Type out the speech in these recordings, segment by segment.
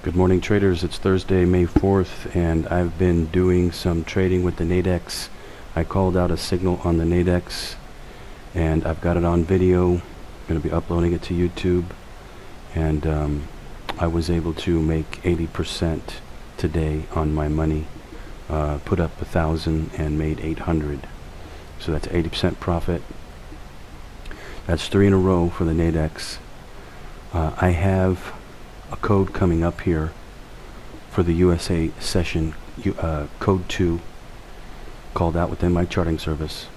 Good morning, traders. It's Thursday, May 4th, and I've been doing some trading with the Nadex. I called out a signal on the Nadex, and I've got it on video. I'm going to be uploading it to YouTube, and I was able to make 80% today on my money. Put up 1,000 and made 800. So that's 80% profit. That's 3 in a row for the Nadex. I have a code coming up here for the USA session, code 2, called out within my charting service.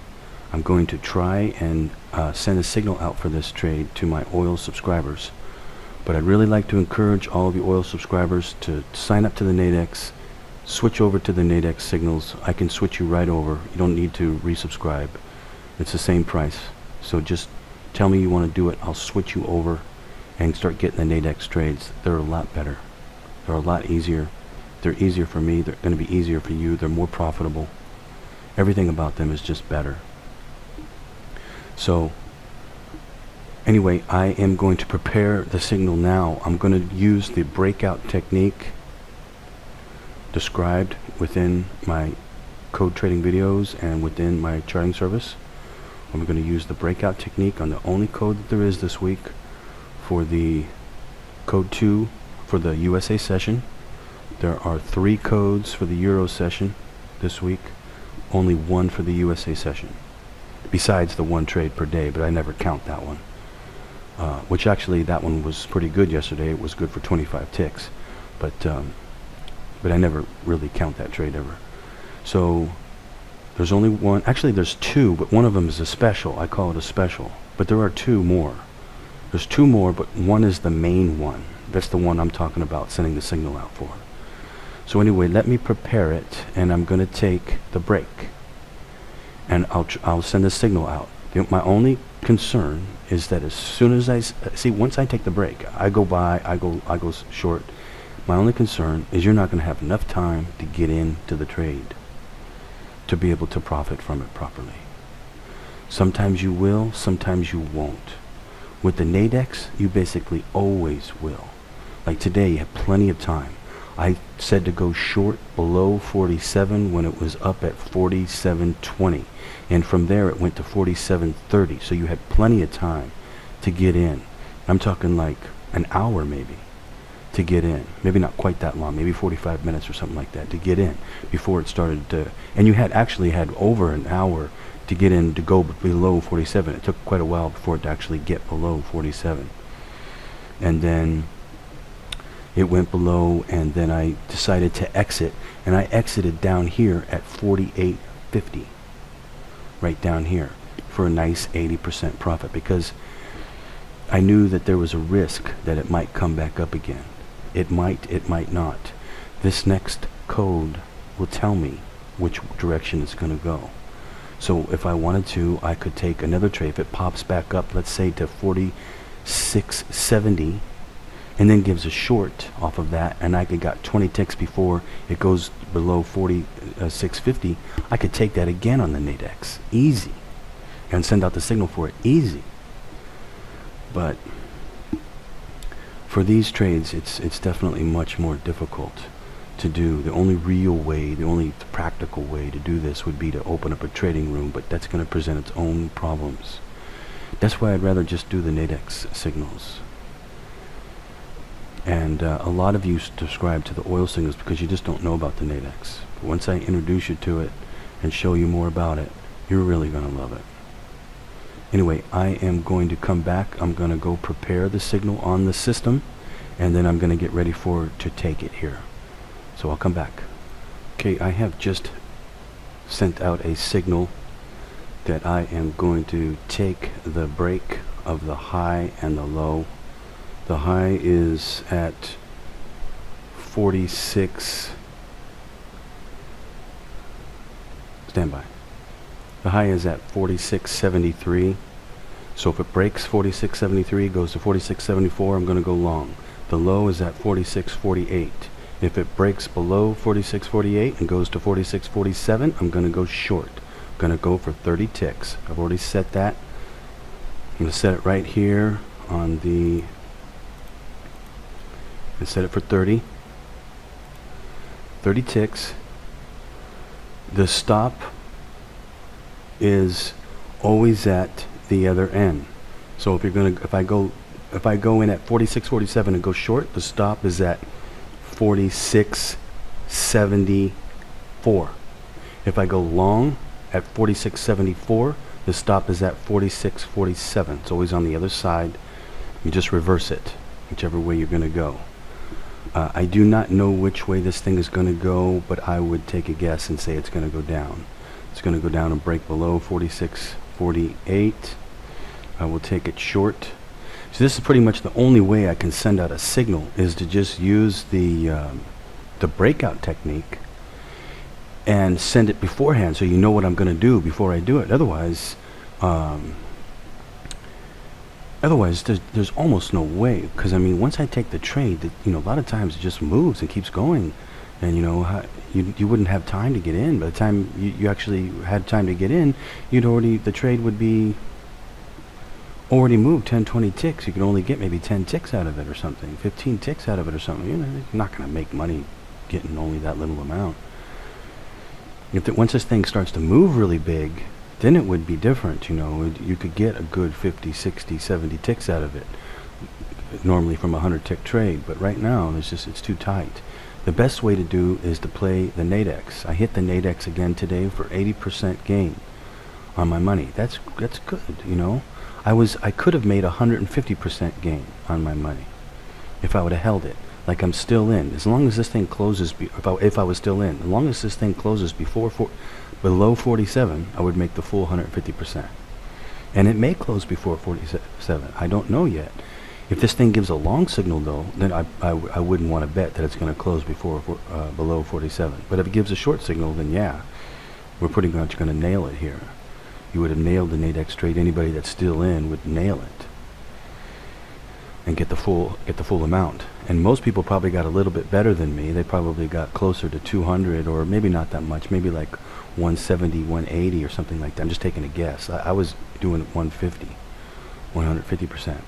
I'm going to try and send a signal out for this trade to my oil subscribers, but I'd really like to encourage all of you oil subscribers to sign up to the Nadex, switch over to the Nadex signals. I can switch you right over. You don't need to resubscribe. It's the same price. So just tell me you want to do it. I'll switch you over and start getting the Nadex trades. They're a lot better. They're a lot easier. They're easier for me. They're going to be easier for you. They're more profitable. Everything about them is just better. So anyway, I am going to prepare the signal now. I'm going to use the breakout technique described within my code trading videos and within my charting service. I'm going to use the breakout technique on the only code that there is this week for the code 2 for the USA session. There are 3 codes for the Euro session this week, only 1 for the USA session, besides the 1 trade per day, but I never count that one, which actually that one was pretty good yesterday. It was good for 25 ticks, but I never really count that trade ever. So there's only 1, actually there's 2, but one of them is a special. I call it a special, but there are 2 more. There's 2 more, but one is the main one. That's the one I'm talking about sending the signal out for. So anyway, let me prepare it, and I'm going to take the break, and I'll send the signal out. My only concern is that as soon as I see, once I take the break, I go buy, I go short. My only concern is you're not going to have enough time to get into the trade to be able to profit from it properly. Sometimes you will, sometimes you won't. With the Nadex, you basically always will. Like today, you have plenty of time. I said to go short below 47 when it was up at 47.20. And from there, it went to 47.30. So you had plenty of time to get in. I'm talking like an hour maybe to get in. Maybe not quite that long, maybe 45 minutes or something like that to get in before it started to, and you had actually had over an hour to get in to go below 47. It took quite a while before it to actually get below 47. And then it went below, and then I decided to exit, and I exited down here at 48.50, right down here, for a nice 80% profit, because I knew that there was a risk that it might come back up again. It might not. This next code will tell me which direction it's going to go. So if I wanted to, I could take another trade. If it pops back up, let's say to 46.70, and then gives a short off of that, and I got 20 ticks before it goes below 46.50, I could take that again on the Nadex, easy, and send out the signal for it, easy. But for these trades, it's definitely much more difficult to do. The only real way, the only practical way to do this would be to open up a trading room, but that's going to present its own problems. That's why I'd rather just do the Nadex signals. And a lot of you subscribe to the oil signals because you just don't know about the Nadex. But once I introduce you to it and show you more about it, you're really going to love it. Anyway, I am going to come back. I'm going to go prepare the signal on the system, and then I'm going to get ready to take it here. So I'll come back. Okay, I have just sent out a signal that I am going to take the break of the high and the low. The high is at 46. Stand by. The high is at 46.73. So if it breaks 46.73, goes to 46.74, I'm going to go long. The low is at 46.48. If it breaks below 46.48 and goes to 46.47, I'm going to go short. I'm going to go for 30 ticks. I've already set that. I'm going to set it right here on the, and set it for 30. 30 ticks. The stop is always at the other end. So if I go in at 46.47 and go short, the stop is at 46.74. If I go long at 46.74, the stop is at 46.47. It's always on the other side. You just reverse it, whichever way you're going to go. I do not know which way this thing is going to go, but I would take a guess and say it's going to go down. It's going to go down and break below 46.48. I will take it short. So this is pretty much the only way I can send out a signal, is to just use the breakout technique and send it beforehand, so you know what I'm going to do before I do it. Otherwise, there's almost no way, because I mean, once I take the trade, a lot of times it just moves and keeps going, and you wouldn't have time to get in. By the time you actually had time to get in, the trade would be already moved 10, 20 ticks. You could only get maybe 10 ticks out of it or something, 15 ticks out of it or something. You're not going to make money getting only that little amount. Once this thing starts to move really big, then it would be different. You could get a good 50, 60, 70 ticks out of it, normally from a 100 tick trade. But right now, it's too tight. The best way to do is to play the Nadex. I hit the Nadex again today for 80% gain on my money. That's good. I could have made 150% gain on my money if I would have held it. Like, I'm still in. As long as this thing closes, if I was still in, as long as this thing closes below 47, I would make the full 150%. And it may close before 47. I don't know yet. If this thing gives a long signal, though, then I wouldn't want to bet that it's going to close below 47. But if it gives a short signal, then yeah, we're pretty much going to nail it here. You would have nailed the Nadex trade. Anybody that's still in would nail it and get the full amount. And most people probably got a little bit better than me. They probably got closer to 200, or maybe not that much, maybe like 170, 180 or something like that. I'm just taking a guess. I was doing 150, 150%.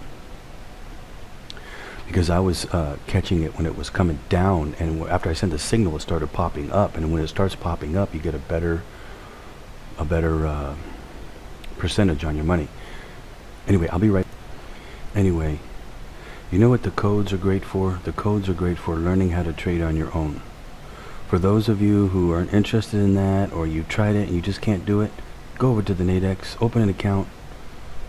Because I was catching it when it was coming down, and after I sent the signal, it started popping up. And when it starts popping up, you get a better percentage on your money. Anyway, I'll be right. Anyway, you know what the codes are great for? The codes are great for learning how to trade on your own. For those of you who aren't interested in that, or you tried it and you just can't do it, go over to the Nadex, open an account,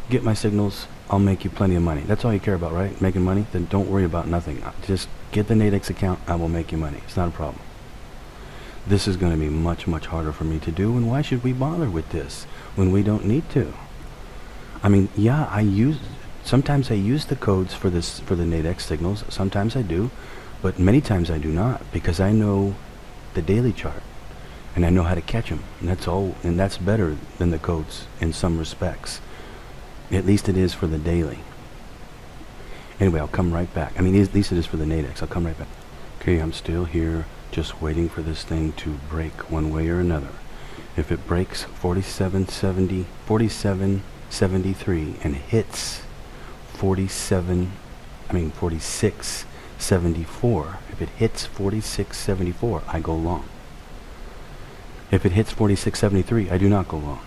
get my signals. I'll make you plenty of money. That's all you care about, right? Making money? Then don't worry about nothing. Just get the Nadex account. I will make you money. It's not a problem. This is going to be much, much harder for me to do, and why should we bother with this when we don't need to? I mean, yeah, sometimes I use the codes for the Nadex signals. Sometimes I do, but many times I do not, because I know the daily chart and I know how to catch them, and that's all. And that's better than the codes in some respects. At least it is for the daily. Anyway, I'll come right back. I mean, at least it is for the Nadex. I'll come right back. Okay, I'm still here, just waiting for this thing to break one way or another. If it breaks 47.73 and hits 46.74, if it hits 46.74, I go long. If it hits 46.73, I do not go long.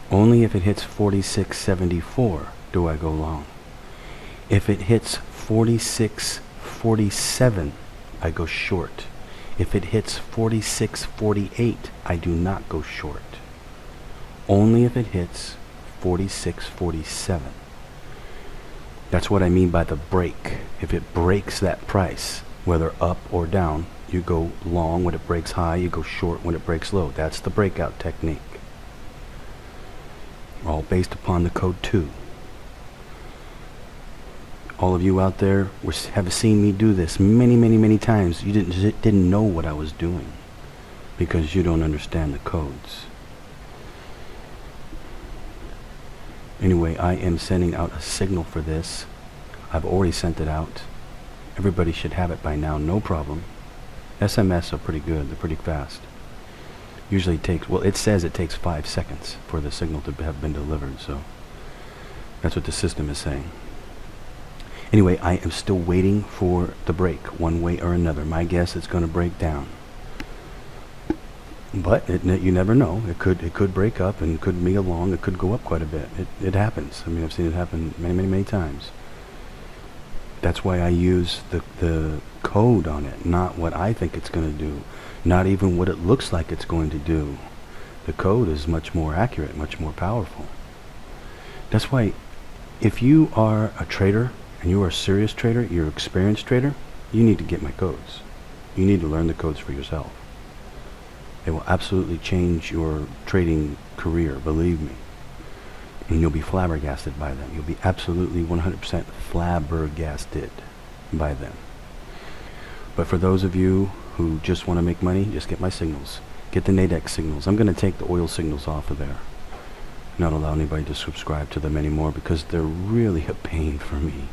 Only if it hits 46.74 do I go long. If it hits 46.47, I go short. If it hits 46.48, I do not go short. Only if it hits 46.47. That's what I mean by the break. If it breaks that price, whether up or down, you go long. When it breaks high, you go short when it breaks low. That's the breakout technique. All based upon the code 2. All of you out there have seen me do this many, many, many times. You didn't know what I was doing because you don't understand the codes. Anyway, I am sending out a signal for this. I've already sent it out. Everybody should have it by now, no problem. SMS are pretty good. They're pretty fast. Usually takes, well, it says it takes 5 seconds for the signal to have been delivered, so that's what the system is saying. Anyway, I am still waiting for the break, one way or another. My guess it's going to break down. But you never know. It could break up and could be along. It could go up quite a bit. It happens. I mean, I've seen it happen many times. That's why I use the code on it, not what I think it's going to do, not even what it looks like it's going to do. The code is much more accurate, much more powerful. That's why if you are a trader and you are a serious trader, you're an experienced trader, you need to get my codes. You need to learn the codes for yourself. It will absolutely change your trading career, believe me. And you'll be flabbergasted by them. You'll be absolutely 100% flabbergasted by them. But for those of you who just want to make money, just get my signals. Get the Nadex signals. I'm going to take the oil signals off of there. Not allow anybody to subscribe to them anymore because they're really a pain for me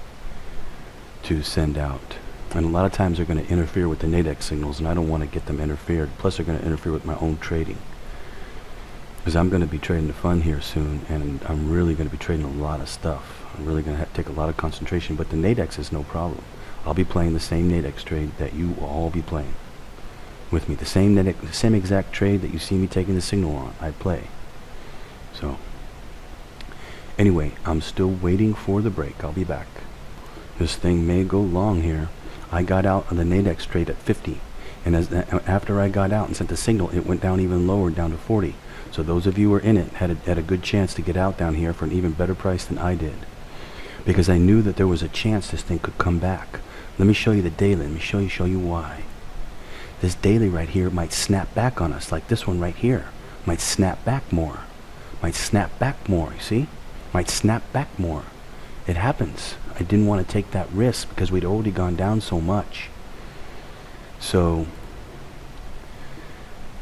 to send out. And a lot of times they're going to interfere with the Nadex signals, and I don't want to get them interfered. Plus they're going to interfere with my own trading. Because I'm going to be trading the fund here soon, and I'm really going to be trading a lot of stuff. I'm really going to have to take a lot of concentration, but the Nadex is no problem. I'll be playing the same Nadex trade that you will all be playing with me. The same exact trade that you see me taking the signal on, I play. So, anyway, I'm still waiting for the break. I'll be back. This thing may go long here. I got out on the Nadex trade at 50, and after I got out and sent the signal, it went down even lower, down to 40. So those of you who were in it had a good chance to get out down here for an even better price than I did, because I knew that there was a chance this thing could come back. Let me show you the daily. Let me show you why. This daily right here might snap back on us, like this one right here. Might snap back more. Might snap back more, you see? Might snap back more. It happens. I didn't want to take that risk because we'd already gone down so much. So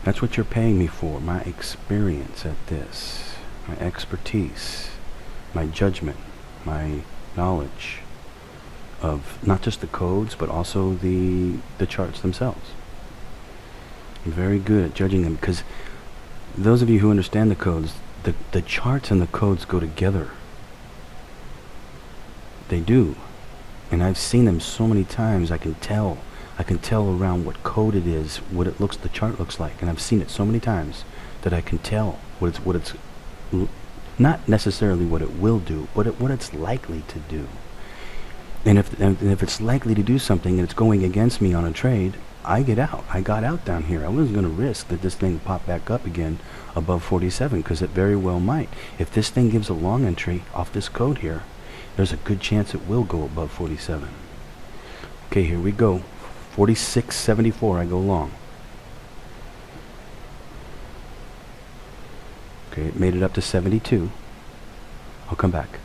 that's what you're paying me for, my experience at this, my expertise, my judgment, my knowledge of not just the codes, but also the charts themselves. I'm very good at judging them, because those of you who understand the codes, the charts and the codes go together. They do. And I've seen them so many times. I can tell around what code it is, what it looks, the chart looks like, and I've seen it so many times that I can tell what it's not necessarily what it will do, but what it's likely to do. And if it's likely to do something and it's going against me on a trade, I get out. I got out down here. I wasn't going to risk that this thing pop back up again above 47, because it very well might. If this thing gives a long entry off this code here, there's a good chance it will go above 47. Okay, here we go. 46.74, I go long. Okay, it made it up to 72. I'll come back.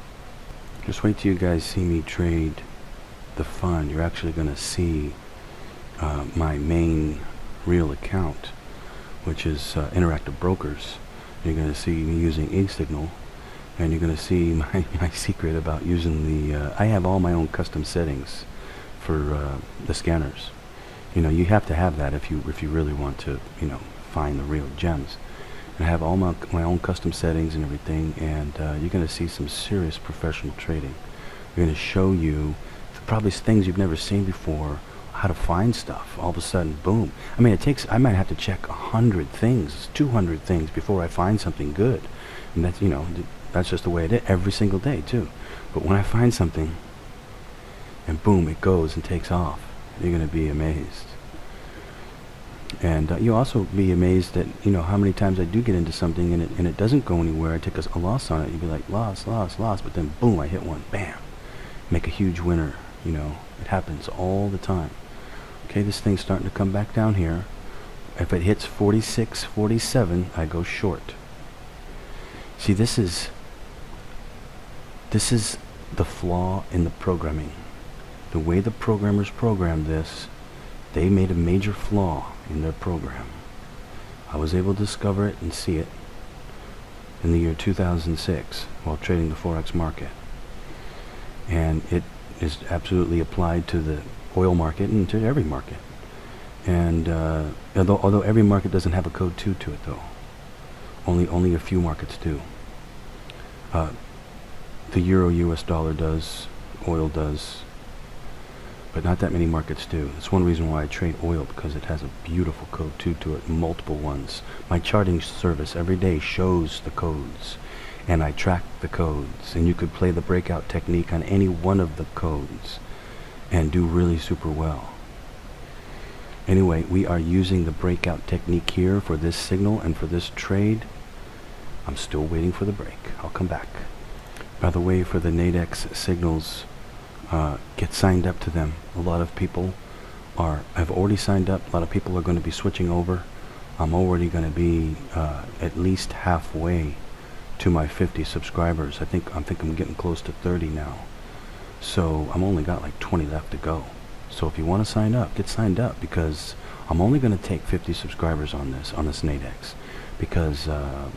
Just wait till you guys see me trade the fund. You're actually going to see my main real account, which is Interactive Brokers. You're going to see me using eSignal, and you're going to see my secret about using the I have all my own custom settings for the scanners. You know, you have to have that if you really want to, you know, find the real gems. And I have all my own custom settings and everything, and you're going to see some serious professional trading. We're going to show you probably things you've never seen before, how to find stuff. All of a sudden, boom. I mean, I might have to check 100 things, 200 things before I find something good. And that's, you know, that's just the way it is every single day too. But when I find something, and boom, it goes and takes off, you're going to be amazed. And you'll also be amazed at, you know, how many times I do get into something and it doesn't go anywhere. I take a loss on it. You'd be like, loss, but then boom, I hit one, bam, make a huge winner. You know, it happens all the time. Okay, this thing's starting to come back down here. If it hits 46, 47, I go short. See, this is the flaw in the programming. The way the programmers programmed this, they made a major flaw in their program. I was able to discover it and see it in the year 2006 while trading the Forex market. And it is absolutely applied to the oil market and to every market. And although every market doesn't have a code 2 to it, though. Only a few markets do. The euro US dollar does, oil does, but not that many markets do. That's one reason why I trade oil, because it has a beautiful code to it, multiple ones. My charting service every day shows the codes, and I track the codes, and you could play the breakout technique on any one of the codes and do really super well. Anyway, we are using the breakout technique here for this signal and for this trade. I'm still waiting for the break. I'll come back. By the way, for the Nadex signals, get signed up to them. A lot of people have already signed up. A lot of people are going to be switching over. I'm already going to be at least halfway to my 50 subscribers. I think I'm getting close to 30 now. So I'm only got like 20 left to go. So if you want to sign up, get signed up, because I'm only going to take 50 subscribers on this Nadex, because I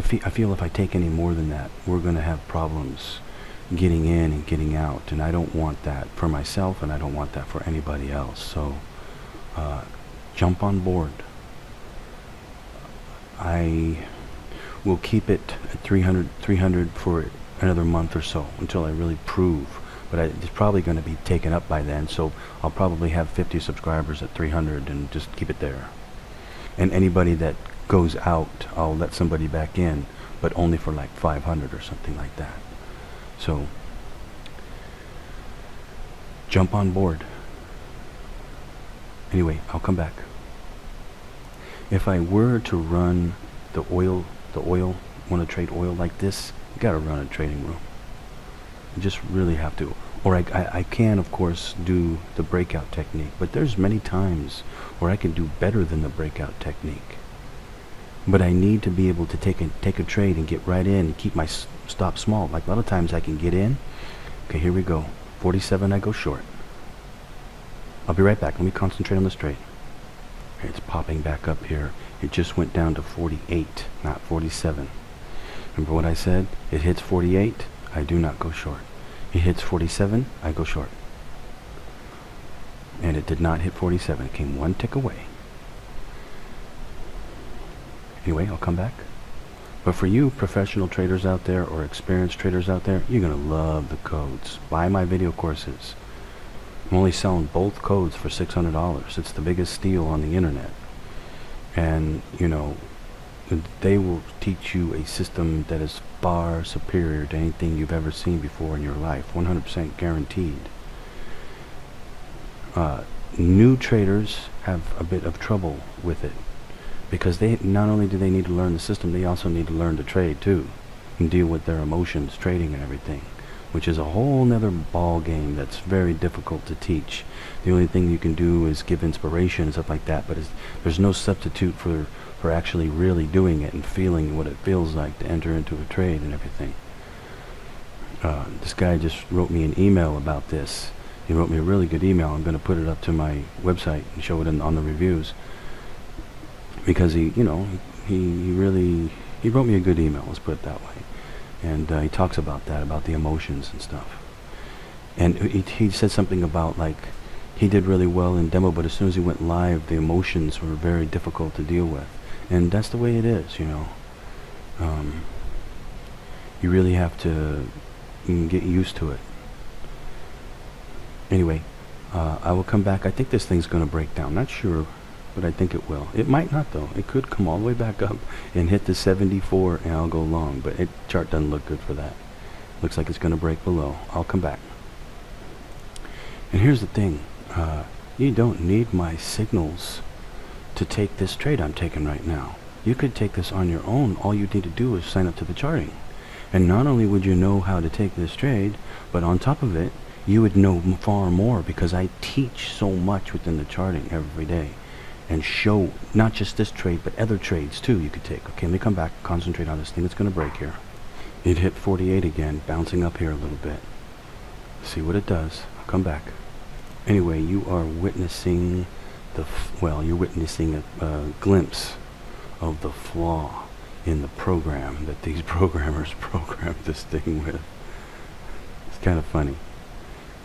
feel if I take any more than that, we're going to have problems getting in and getting out, and I don't want that for myself, and I don't want that for anybody else. So jump on board. I will keep it at 300 for another month or so until I really prove, but it's probably going to be taken up by then, so I'll probably have 50 subscribers at 300 and just keep it there. And anybody that goes out, I'll let somebody back in, but only for like 500 or something like that. So jump on board. Anyway, I'll come back. If I were to run the oil, want to trade oil like this, you gotta run a trading room. You just really have to. Or I can, of course, do the breakout technique, but there's many times where I can do better than the breakout technique. But I need to be able to take a trade and get right in and keep my stop small. Like a lot of times I can get in. Okay, here we go. 47, I go short. I'll be right back. Let me concentrate on this trade. Okay, it's popping back up here. It just went down to 48, not 47. Remember what I said? It hits 48, I do not go short. It hits 47, I go short. And it did not hit 47. It came one tick away. Anyway, I'll come back. But for you professional traders out there or experienced traders out there, you're going to love the codes. Buy my video courses. I'm only selling both codes for $600. It's the biggest steal on the internet. And, you know, they will teach you a system that is far superior to anything you've ever seen before in your life. 100% guaranteed. New traders have a bit of trouble with it, because they not only do they need to learn the system, they also need to learn to trade too, and deal with their emotions, trading and everything, which is a whole nother ball game that's very difficult to teach. The only thing you can do is give inspiration and stuff like that, but there's no substitute for actually really doing it and feeling what it feels like to enter into a trade and everything. This guy just wrote me an email about this. He wrote me a really good email. I'm going to put it up to my website and show it on the reviews, because he wrote me a good email, let's put it that way. And he talks about that, about the emotions and stuff. And he said something about, like, he did really well in demo, but as soon as he went live, the emotions were very difficult to deal with. And that's the way it is, you know. You really have to get used to it. Anyway, I will come back. I think this thing's going to break down. Not sure, but I think it will. It might not, though. It could come all the way back up and hit the 74, and I'll go long. But chart doesn't look good for that. Looks like it's going to break below. I'll come back. And here's the thing. You don't need my signals to take this trade I'm taking right now. You could take this on your own. All you need to do is sign up to the charting. And not only would you know how to take this trade, but on top of it, you would know far more, because I teach so much within the charting every day and show not just this trade, but other trades too you could take. Okay, let me come back, concentrate on this thing that's going to break here. It hit 48 again, bouncing up here a little bit. See what it does. I'll come back. Anyway, you are witnessing you're witnessing a glimpse of the flaw in the program that these programmers programmed this thing with. It's kind of funny.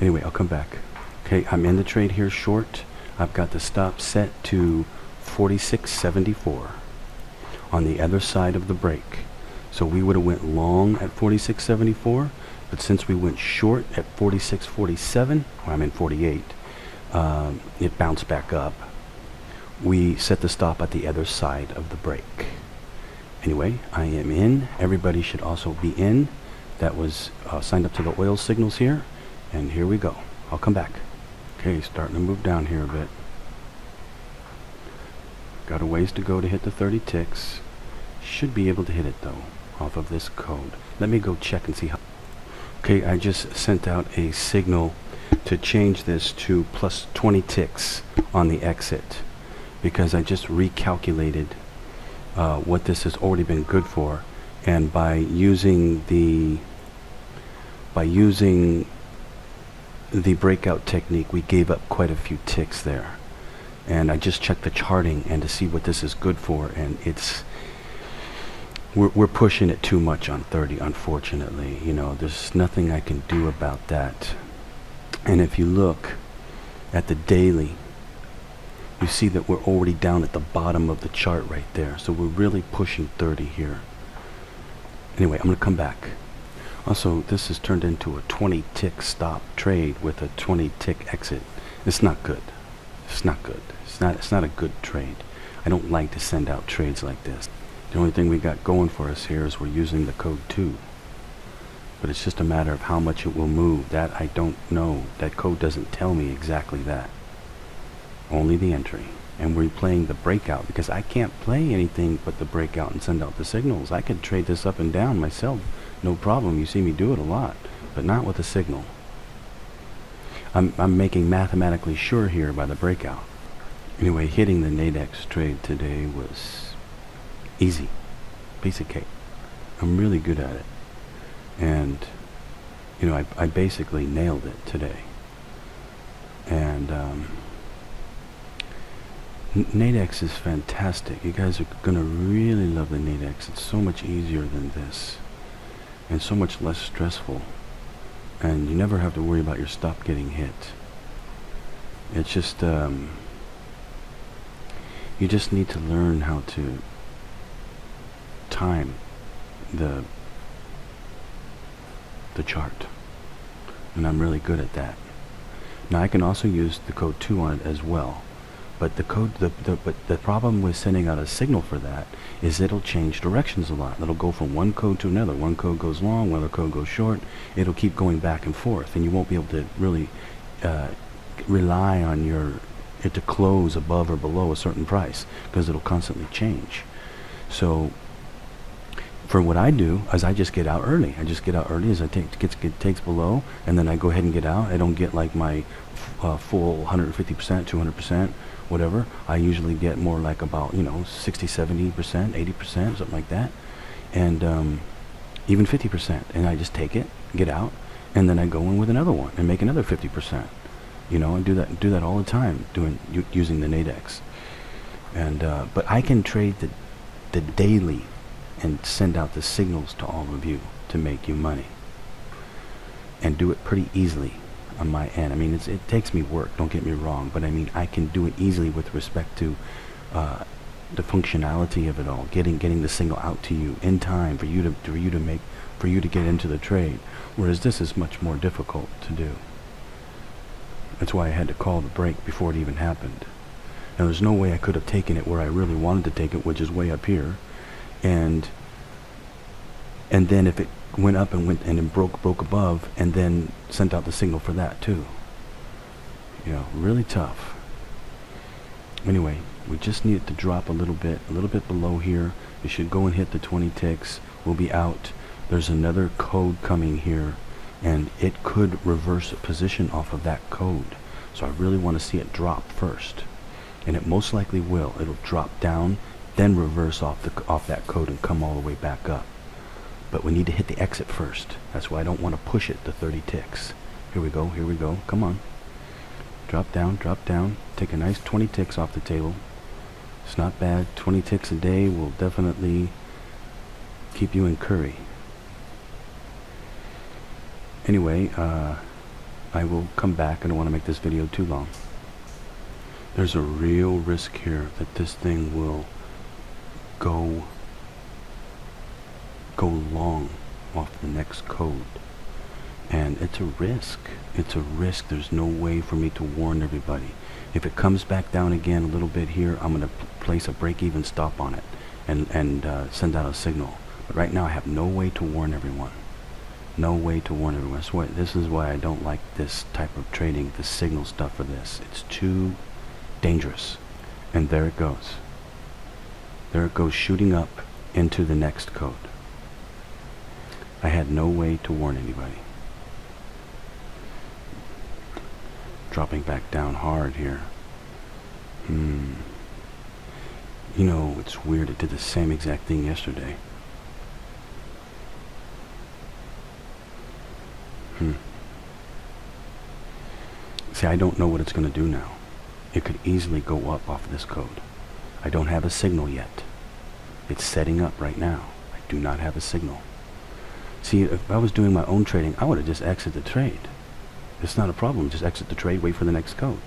Anyway, I'll come back. Okay, I'm in the trade here short. I've got the stop set to 46.74 on the other side of the break. So we would have went long at 46.74, But since we went short at 46.47, or I'm in 48, it bounced back up. We set the stop at the other side of the break. Anyway, I am in. Everybody should also be in. That was signed up to the oil signals here. And here we go. I'll come back. Okay, starting to move down here a bit. Got a ways to go to hit the 30 ticks. Should be able to hit it though, off of this code. Let me go check and see how. Okay, I just sent out a signal to change this to plus 20 ticks on the exit, because I just recalculated what this has already been good for, and by using the breakout technique, we gave up quite a few ticks there. And I just checked the charting and to see what this is good for, and we're pushing it too much on 30, unfortunately. You know, there's nothing I can do about that. And if you look at the daily, you see that we're already down at the bottom of the chart right there. So we're really pushing 30 here. Anyway, I'm going to come back. Also, this has turned into a 20 tick stop trade with a 20 tick exit. It's not good. It's not good. It's not a good trade. I don't like to send out trades like this. The only thing we got going for us here is we're using the code 2. But it's just a matter of how much it will move. That I don't know. That code doesn't tell me exactly that. Only the entry. And we're playing the breakout, because I can't play anything but the breakout and send out the signals. I could trade this up and down myself, no problem. You see me do it a lot, but not with a signal. I'm making mathematically sure here by the breakout. Anyway, hitting the Nadex trade today was easy, piece of cake. I'm really good at it, and you know, I basically nailed it today. And Nadex is fantastic. You guys are gonna really love the Nadex. It's so much easier than this, and so much less stressful. And you never have to worry about your stop getting hit. It's just you just need to learn how to time the chart, and I'm really good at that. Now I can also use the code 2 on it as well. But the problem with sending out a signal for that is it'll change directions a lot. It'll go from one code to another. One code goes long, another code goes short. It'll keep going back and forth, and you won't be able to really rely on it to close above or below a certain price, because it'll constantly change. So for what I do is I just get out early. I just get out early as it takes below, and then I go ahead and get out. I don't get like my full 150%, 200%, whatever. I usually get more like about, 60, 70%, 80%, something like that, and even 50%. And I just take it, get out, and then I go in with another one and make another 50%. And do that all the time, using the Nadex. And but I can trade the daily and send out the signals to all of you to make you money, and do it pretty easily on my end. I mean, it takes me work, don't get me wrong, but I mean, I can do it easily with respect to the functionality of it all, getting the signal out to you in time for you to get into the trade, whereas this is much more difficult to do. That's why I had to call the break before it even happened. Now there's no way I could have taken it where I really wanted to take it, which is way up here, and then if it went up and broke above, and then sent out the signal for that too. Really tough. Anyway, we just need it to drop a little bit below here. It should go and hit the 20 ticks. We'll be out. There's another code coming here, and it could reverse a position off of that code. So I really want to see it drop first, and it most likely will. It'll drop down, then reverse off that code and come all the way back up. But we need to hit the exit first. That's why I don't want to push it to 30 ticks. Here we go. Come on. Drop down. Take a nice 20 ticks off the table. It's not bad. 20 ticks a day will definitely keep you in curry. Anyway, I will come back. I don't want to make this video too long. There's a real risk here that this thing will go long off the next code. And it's a risk. It's a risk. There's no way for me to warn everybody. If it comes back down again a little bit here, I'm going to place a break-even stop on it and send out a signal. But right now I have no way to warn everyone. No way to warn everyone. This is why I don't like this type of trading, the signal stuff for this. It's too dangerous. And there it goes. There it goes, shooting up into the next code. I had no way to warn anybody. Dropping back down hard here. You know, it's weird. It did the same exact thing yesterday. See, I don't know what it's going to do now. It could easily go up off of this code. I don't have a signal yet. It's setting up right now. I do not have a signal. See, if I was doing my own trading, I would have just exited the trade. It's not a problem. Just exit the trade, wait for the next code.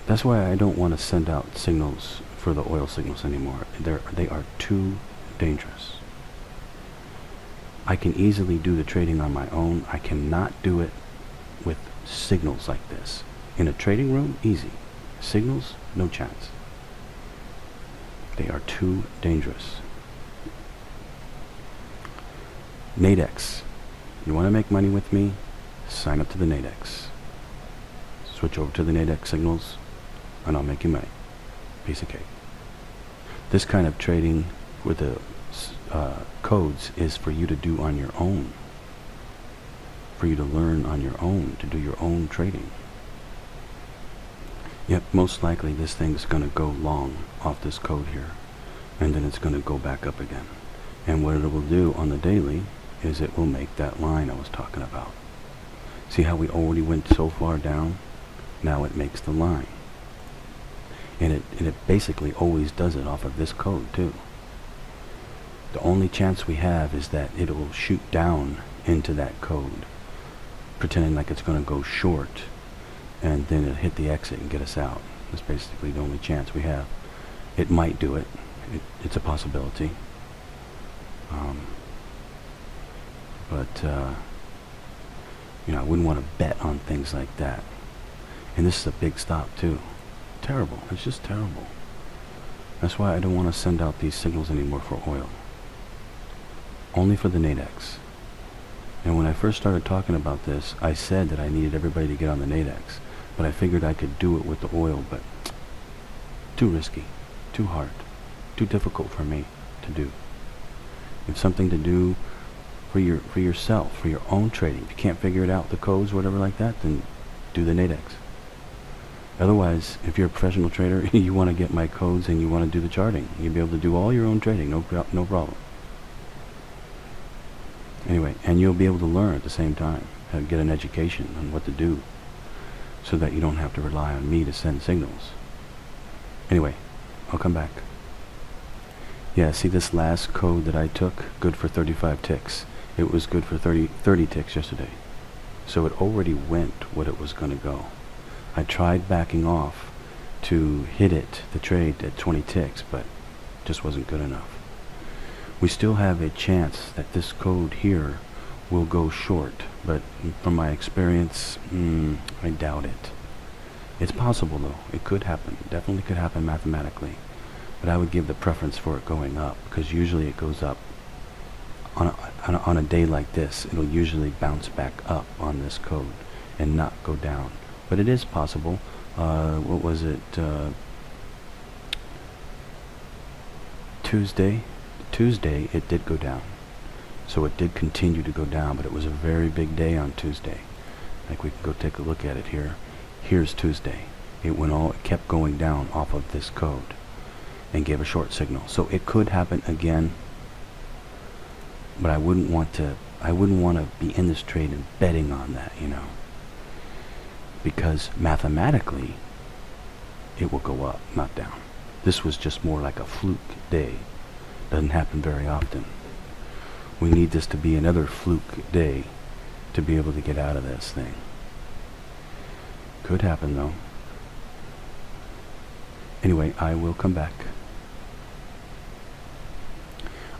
That's why I don't want to send out signals for the oil signals anymore. They are too dangerous. I can easily do the trading on my own. I cannot do it with signals like this. In a trading room, easy. Signals, no chance. They are too dangerous. Nadex. You want to make money with me? Sign up to the Nadex. Switch over to the Nadex signals, and I'll make you money. Piece of cake. This kind of trading with the codes is for you to do on your own. For you to learn on your own, to do your own trading. Yep, most likely this thing's going to go long off this code here, and then it's going to go back up again. And what it will do on the daily is it will make that line I was talking about. See how we already went so far down? Now it makes the line. And it basically always does it off of this code too. The only chance we have is that it will shoot down into that code, pretending like it's going to go short, and then it'll hit the exit and get us out. That's basically the only chance we have. It might do it. It's a possibility. But you know, I wouldn't want to bet on things like that. And this is a big stop too. Terrible. It's just terrible. That's why I don't want to send out these signals anymore for oil. Only for the Nadex. And when I first started talking about this, I said that I needed everybody to get on the Nadex. But I figured I could do it with the oil, but too risky, too hard, too difficult for me to do. It's something to do for yourself, for your own trading. If you can't figure it out, the codes, whatever like that, then do the Nadex. Otherwise, if you're a professional trader, you want to get my codes and you want to do the charting. You'll be able to do all your own trading, no problem. Anyway, and you'll be able to learn at the same time, get an education on what to do, so that you don't have to rely on me to send signals. Anyway, I'll come back. Yeah, see this last code that I took? Good for 35 ticks. It was good for 30 ticks yesterday. So it already went what it was going to go. I tried backing off to hit it, the trade at 20 ticks, but just wasn't good enough. We still have a chance that this code here will go short, but from my experience, I doubt it. It's possible though. It could happen. Definitely could happen mathematically. But I would give the preference for it going up, because usually it goes up on a day like this. It'll usually bounce back up on this code and not go down. But it is possible. What was it? Tuesday it did go down. So it did continue to go down, but it was a very big day on Tuesday. Like, we can go take a look at it here. Here's Tuesday. It kept going down off of this code and gave a short signal. So it could happen again, but I wouldn't want to be in this trade and betting on that, you know. Because mathematically it will go up, not down. This was just more like a fluke day. Doesn't happen very often. We need this to be another fluke day to be able to get out of this thing. Could happen though. Anyway, I will come back.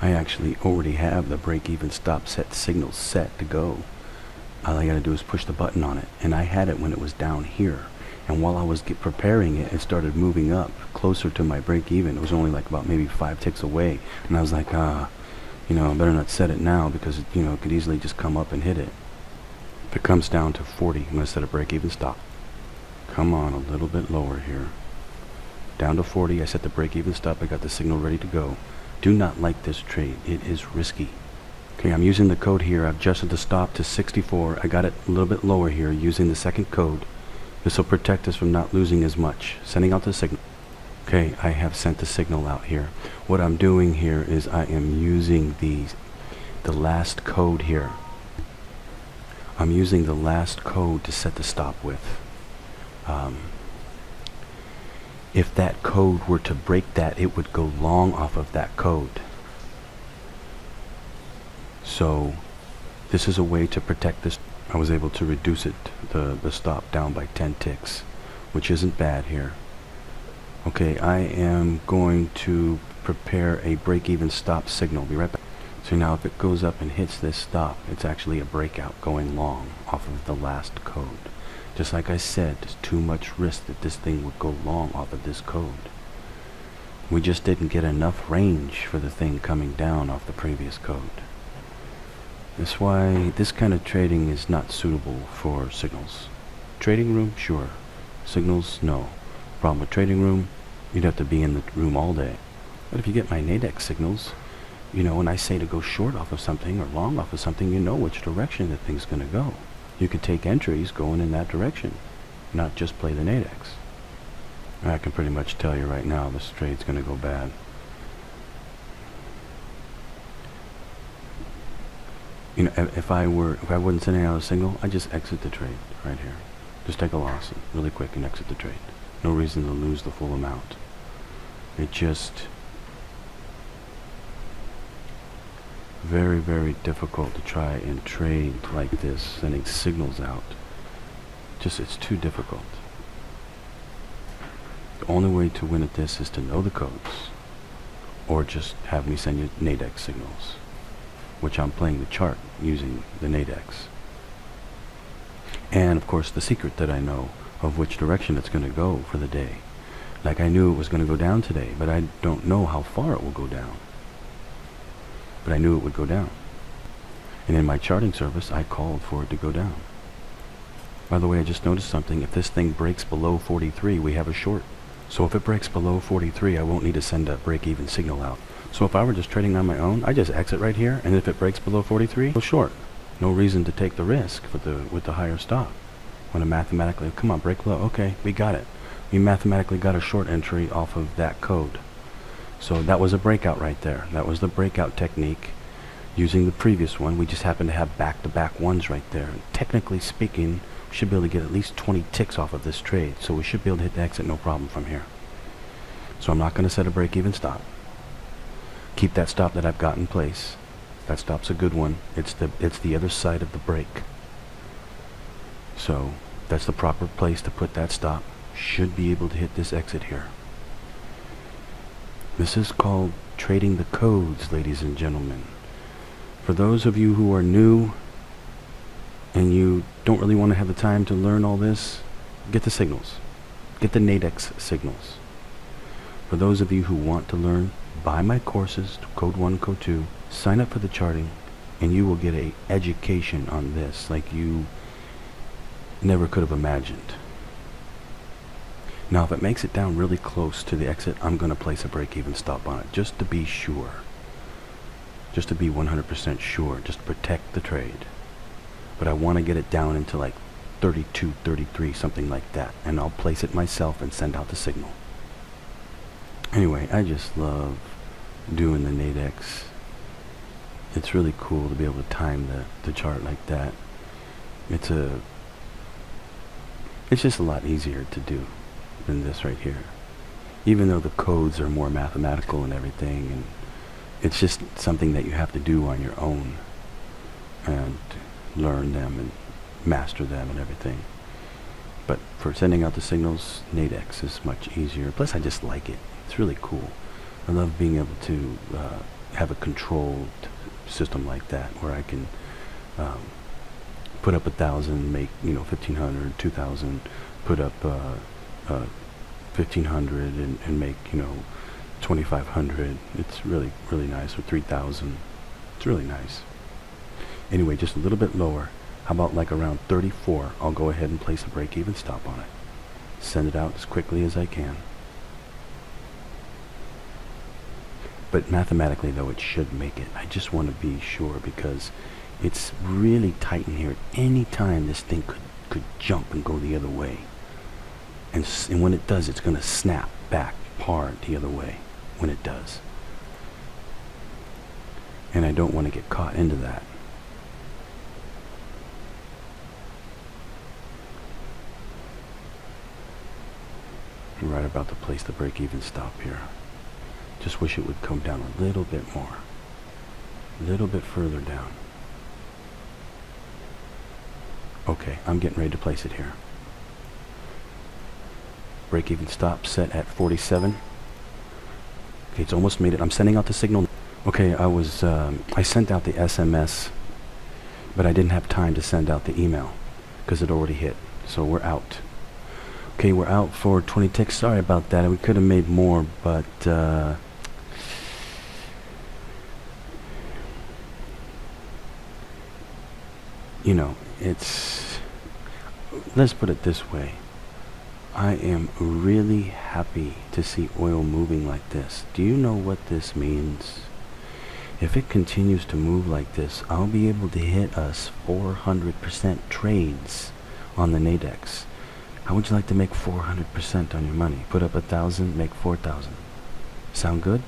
I actually already have the break-even stop set signal set to go. All I gotta do is push the button on it, and I had it when it was down here. And while I was preparing it, it started moving up closer to my break-even. It was only like about maybe 5 ticks away, and I was like, I better not set it now because it could easily just come up and hit it. If it comes down to 40, I'm gonna set a break-even stop. Come on, a little bit lower here. Down to 40, I set the break-even stop. I got the signal ready to go. Do not like this trade. It is risky. Okay, I'm using the code here. I've adjusted the stop to 64. I got it a little bit lower here using the second code. This will protect us from not losing as much. Sending out the signal. Okay, I have sent the signal out here. What I'm doing here is I am using the last code here. I'm using the last code to set the stop with. If that code were to break that, it would go long off of that code. So this is a way to protect this. I was able to reduce it, the stop down by 10 ticks, which isn't bad here. Okay, I am going to prepare a break-even stop signal. Be right back. So now if it goes up and hits this stop, it's actually a breakout going long off of the last code. Just like I said, there's too much risk that this thing would go long off of this code. We just didn't get enough range for the thing coming down off the previous code. That's why this kind of trading is not suitable for signals. Trading room, sure. Signals, no. Problem with trading room, you'd have to be in the room all day. But if you get my Nadex signals, when I say to go short off of something or long off of something, you know which direction the thing's going to go. You could take entries going in that direction, not just play the Nadex. I can pretty much tell you right now this trade's going to go bad. If I wasn't sending out a signal, I'd just exit the trade right here. Just take a loss really quick and exit the trade. No reason to lose the full amount. It just very, very difficult to try and trade like this, sending signals out. It's too difficult. The only way to win at this is to know the codes, or just have me send you Nadex signals, which I'm playing the chart using the Nadex. And of course the secret that I know of which direction it's going to go for the day. Like I knew it was going to go down today, but I don't know how far it will go down. But I knew it would go down. And in my charting service, I called for it to go down. By the way, I just noticed something. If this thing breaks below 43, we have a short. So if it breaks below 43, I won't need to send a break-even signal out. So if I were just trading on my own, I just exit right here, and if it breaks below 43, go short. No reason to take the risk with the higher stop. When I mathematically, come on, break low. Okay, we got it. We mathematically got a short entry off of that code. So that was a breakout right there. That was the breakout technique. Using the previous one, we just happened to have back-to-back ones right there. And technically speaking, we should be able to get at least 20 ticks off of this trade. So we should be able to hit the exit no problem from here. So I'm not going to set a break-even stop. Keep that stop that I've got in place. That stop's a good one. It's the other side of the break. So that's the proper place to put that stop. Should be able to hit this exit here. This is called trading the codes, ladies and gentlemen. For those of you who are new and you don't really want to have the time to learn all this, get the signals. Get the Nadex signals. For those of you who want to learn, buy my courses, Code 1, Code 2, sign up for the charting, and you will get an education on this like you never could have imagined. Now if it makes it down really close to the exit, I'm going to place a break-even stop on it, just to be sure. Just to be 100% sure, just to protect the trade. But I want to get it down into like 32, 33, something like that, and I'll place it myself and send out the signal. Anyway, I just love doing the Nadex. It's really cool to be able to time the chart like that. It's just a lot easier to do than this right here. Even though the codes are more mathematical and everything, and it's just something that you have to do on your own and learn them and master them and everything. But for sending out the signals, Nadex is much easier. Plus I just like it. It's really cool. I love being able to have a controlled system like that where I can put up 1,000, make 1,500, 2,000, put up 1,500 and make 2,500. It's really nice. Or 3,000. It's really nice. Anyway, just a little bit lower. How about like around 34? I'll go ahead and place a break-even stop on it. Send it out as quickly as I can. But mathematically, though, it should make it. I just want to be sure because it's really tight in here. Any time this thing could jump and go the other way. And when it does, it's going to snap back hard the other way when it does. And I don't want to get caught into that. I'm right about to place the break-even stop here. Just wish it would come down a little bit more. A little bit further down. Okay, I'm getting ready to place it here. Break-even stop set at 47. Okay, it's almost made it. I'm sending out the signal. Okay, I sent out the SMS, but I didn't have time to send out the email because it already hit. So we're out. Okay, we're out for 20 ticks. Sorry about that. We could have made more, but let's put it this way. I am really happy to see oil moving like this. Do you know what this means? If it continues to move like this, I'll be able to hit us 400% trades on the Nadex. How would you like to make 400% on your money? Put up 1,000, make 4,000. Sound good?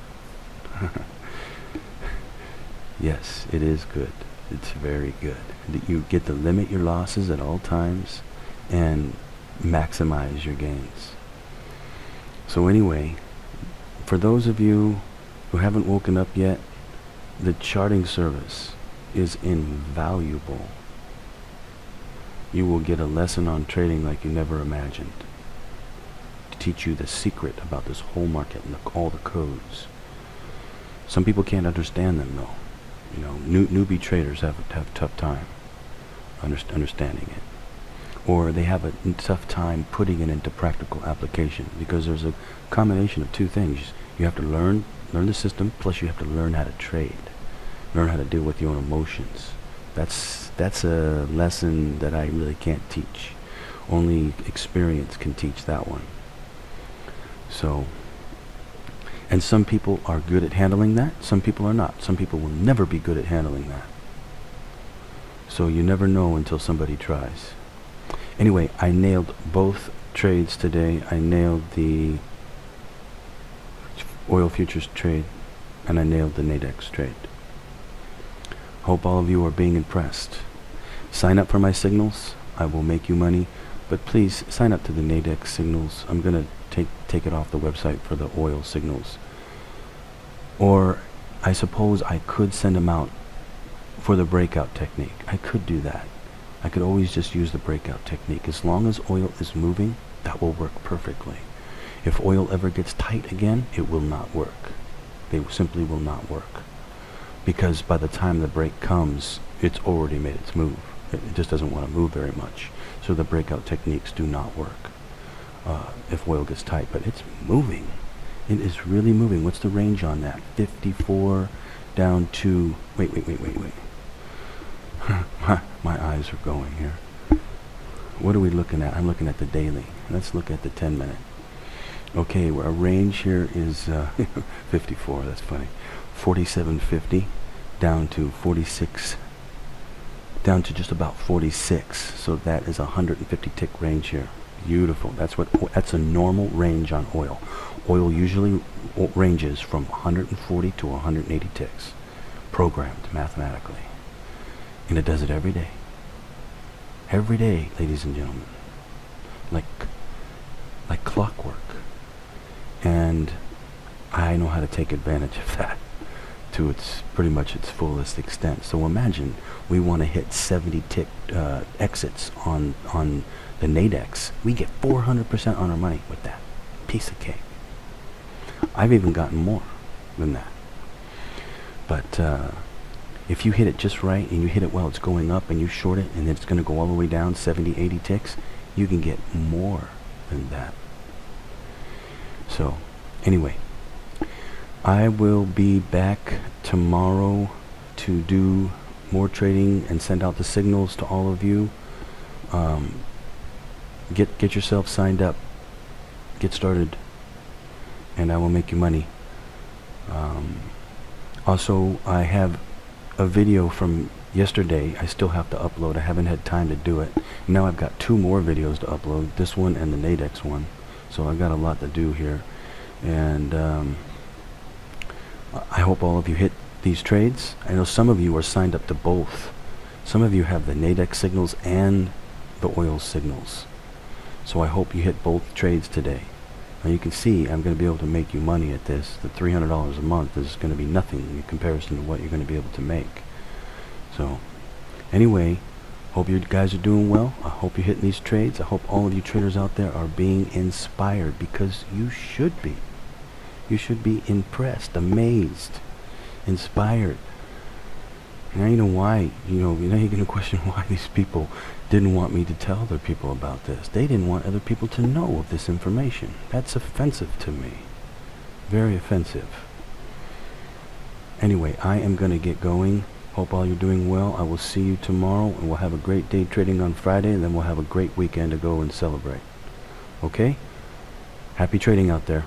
Yes, it is good. It's very good. You get to limit your losses at all times and maximize your gains. So anyway, for those of you who haven't woken up yet, the charting service is invaluable. You will get a lesson on trading like you never imagined, to teach you the secret about this whole market and all the codes. Some people can't understand them though. Newbie traders have a tough time understanding it. Or they have a tough time putting it into practical application because there's a combination of two things. You have to learn the system, plus you have to learn how to trade. Learn how to deal with your own emotions. That's a lesson that I really can't teach. Only experience can teach that one. So, and some people are good at handling that, some people are not. Some people will never be good at handling that. So you never know until somebody tries. Anyway, I nailed both trades today. I nailed the oil futures trade and I nailed the Nadex trade. Hope all of you are being impressed. Sign up for my signals. I will make you money. But please sign up to the Nadex signals. I'm going to take it off the website for the oil signals. Or I suppose I could send them out for the breakout technique. I could do that. I could always just use the breakout technique. As long as oil is moving, that will work perfectly. If oil ever gets tight again, it will not work. They simply will not work. Because by the time the break comes, it's already made its move. It just doesn't want to move very much. So the breakout techniques do not work if oil gets tight. But it's moving. It is really moving. What's the range on that? 54 down to... Wait. My eyes are going here. What are we looking at? I'm looking at the daily. Let's look at the 10-minute. Okay, our range here is 54. That's funny. 47.50 down to 46, down to just about 46. So that is a 150 tick range here. Beautiful. That's a normal range on oil. Oil usually ranges from 140 to 180 ticks, programmed mathematically, and it does it every day. Every day, ladies and gentlemen, like clockwork. And I know how to take advantage of that to pretty much its fullest extent. So imagine we want to hit 70 tick exits on the Nadex. We get 400% on our money with that. Piece of cake. I've even gotten more than that. But if you hit it just right and you hit it while it's going up and you short it and it's going to go all the way down 70, 80 ticks, you can get more than that. So, anyway, I will be back tomorrow to do more trading and send out the signals to all of you. Get yourself signed up. Get started, and I will make you money. Also, I have a video from yesterday I still have to upload. I haven't had time to do it. Now I've got 2 more videos to upload, this one and the Nadex one. So I've got a lot to do here. And I hope all of you hit these trades. I know some of you are signed up to both. Some of you have the Nadex signals and the oil signals. So I hope you hit both trades today. Now you can see I'm going to be able to make you money at this. The $300 a month is going to be nothing in comparison to what you're going to be able to make. So anyway, hope you guys are doing well. I hope you're hitting these trades. I hope all of you traders out there are being inspired, because you should be. You should be impressed, amazed, inspired. Now you know why, now you're going to question why these people didn't want me to tell other people about this. They didn't want other people to know of this information. That's offensive to me. Very offensive. Anyway, I am going to get going. Hope all you're doing well. I will see you tomorrow, and we'll have a great day trading on Friday, and then we'll have a great weekend to go and celebrate. Okay? Happy trading out there.